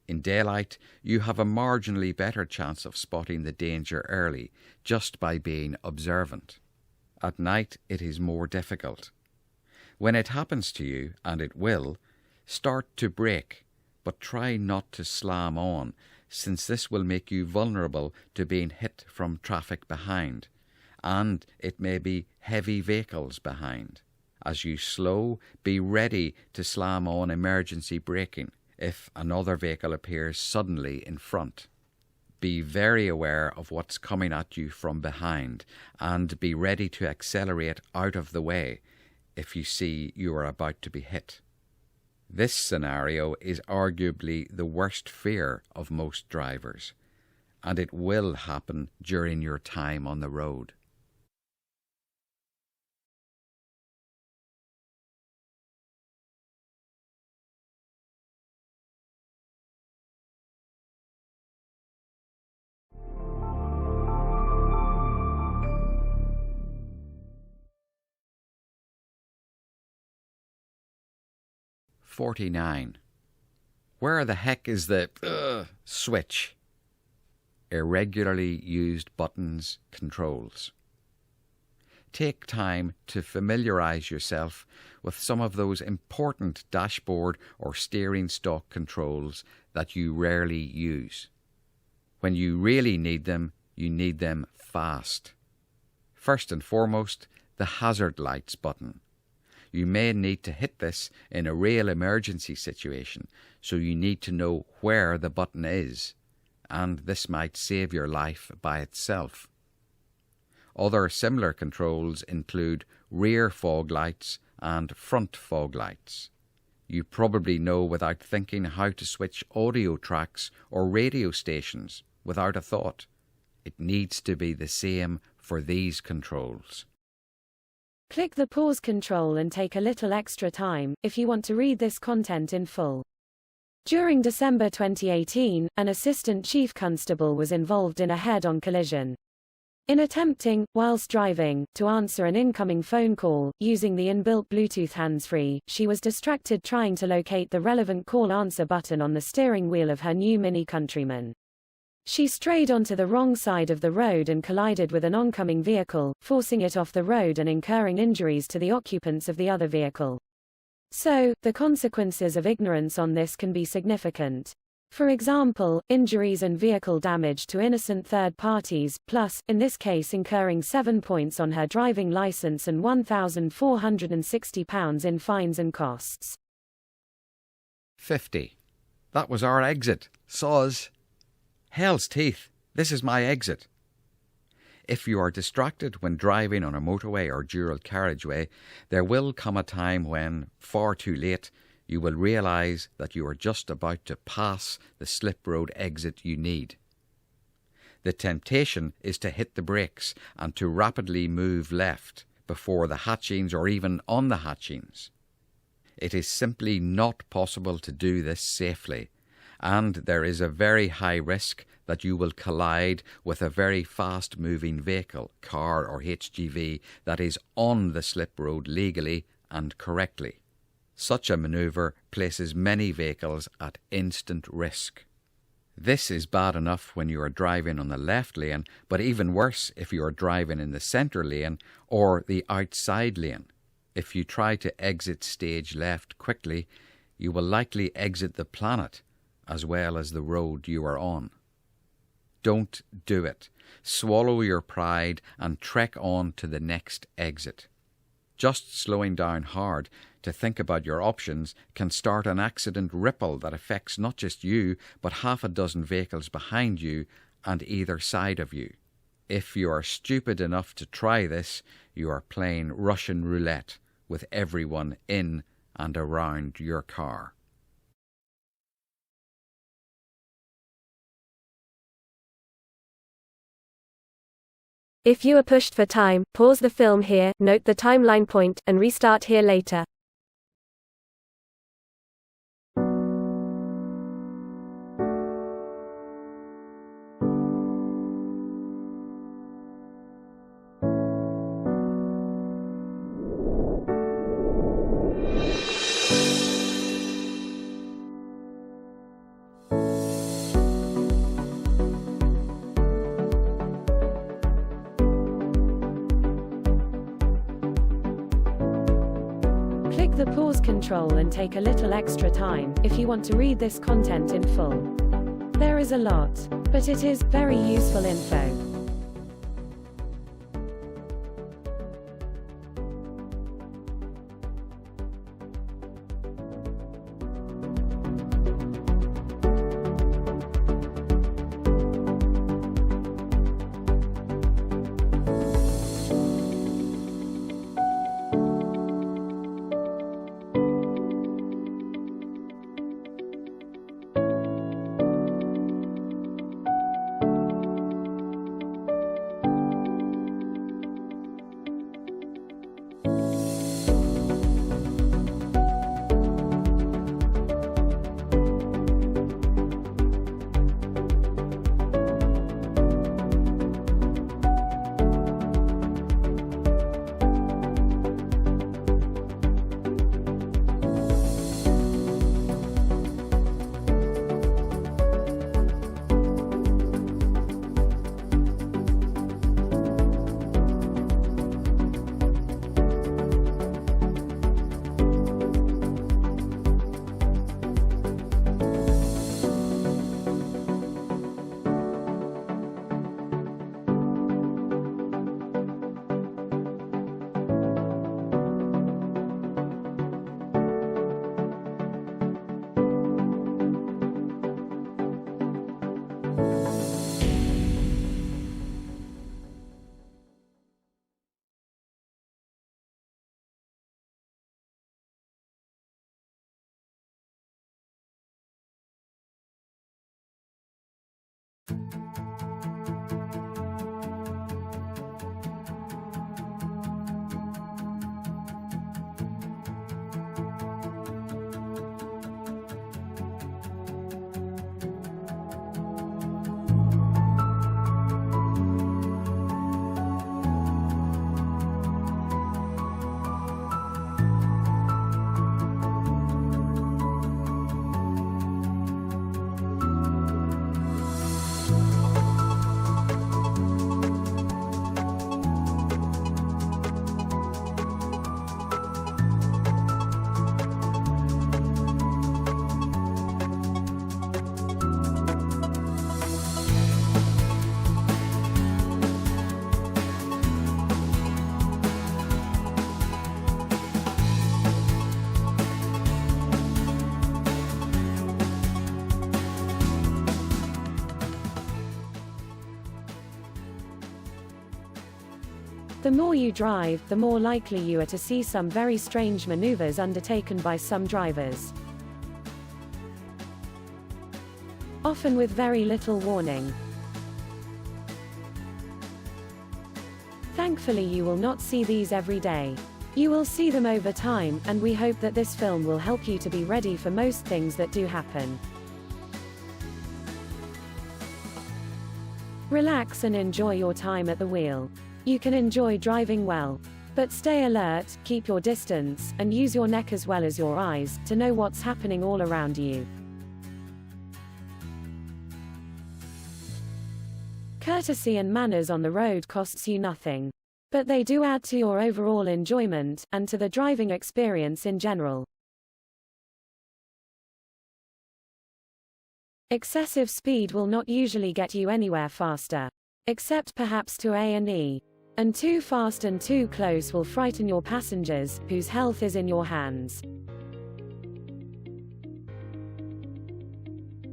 In daylight, you have a marginally better chance of spotting the danger early, just by being observant. At night, it is more difficult. When it happens to you, and it will, start to brake, but try not to slam on, since this will make you vulnerable to being hit from traffic behind, and it may be heavy vehicles behind. As you slow, be ready to slam on emergency braking if another vehicle appears suddenly in front. Be very aware of what's coming at you from behind, and be ready to accelerate out of the way if you see you are about to be hit. This scenario is arguably the worst fear of most drivers, and it will happen during your time on the road. "49. Where the heck is the switch?" Irregularly used buttons, controls. Take time to familiarize yourself with some of those important dashboard or steering stalk controls that you rarely use. When you really need them, you need them fast. First and foremost, the hazard lights button. You may need to hit this in a real emergency situation, so you need to know where the button is, and this might save your life by itself. Other similar controls include rear fog lights and front fog lights. You probably know without thinking how to switch audio tracks or radio stations without a thought. It needs to be the same for these controls. Click the pause control and take a little extra time if you want to read this content in full. During December 2018, an assistant chief constable was involved in a head-on collision. In attempting, whilst driving, to answer an incoming phone call, using the inbuilt Bluetooth hands-free, she was distracted trying to locate the relevant call answer button on the steering wheel of her new Mini Countryman. She strayed onto the wrong side of the road and collided with an oncoming vehicle, forcing it off the road and incurring injuries to the occupants of the other vehicle. So, the consequences of ignorance on this can be significant. For example, injuries and vehicle damage to innocent third parties, plus, in this case incurring 7 points on her driving license and £1,460 in fines and costs. 50. That was our exit. Soz. Hell's teeth, this is my exit. If you are distracted when driving on a motorway or dual carriageway, there will come a time when, far too late, you will realise that you are just about to pass the slip road exit you need. The temptation is to hit the brakes and to rapidly move left before the hatchings or even on the hatchings. It is simply not possible to do this safely, and there is a very high risk that you will collide with a very fast-moving vehicle, car or HGV, that is on the slip road legally and correctly. Such a manoeuvre places many vehicles at instant risk. This is bad enough when you are driving on the left lane, but even worse if you are driving in the centre lane or the outside lane. If you try to exit stage left quickly, you will likely exit the planet as well as the road you are on. Don't do it. Swallow your pride and trek on to the next exit. Just slowing down hard to think about your options can start an accident ripple that affects not just you, but half a dozen vehicles behind you and either side of you. If you are stupid enough to try this, you are playing Russian roulette with everyone in and around your car. If you are pushed for time, pause the film here, note the timeline point, and restart here later. Click the pause control and take a little extra time if you want to read this content in full. There is a lot, but it is very useful info. The more you drive, the more likely you are to see some very strange maneuvers undertaken by some drivers. Often with very little warning. Thankfully, you will not see these every day. You will see them over time, and we hope that this film will help you to be ready for most things that do happen. Relax and enjoy your time at the wheel. You can enjoy driving well. But stay alert, keep your distance, and use your neck as well as your eyes to know what's happening all around you. Courtesy and manners on the road costs you nothing. But they do add to your overall enjoyment, and to the driving experience in general. Excessive speed will not usually get you anywhere faster. Except perhaps to A&E. And too fast and too close will frighten your passengers, whose health is in your hands.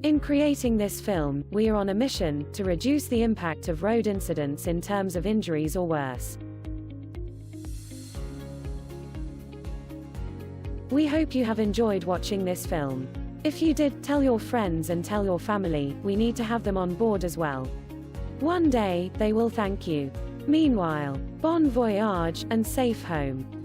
In creating this film, we are on a mission to reduce the impact of road incidents in terms of injuries or worse. We hope you have enjoyed watching this film. If you did, tell your friends and tell your family. We need to have them on board as well. One day, they will thank you. Meanwhile, bon voyage, and safe home.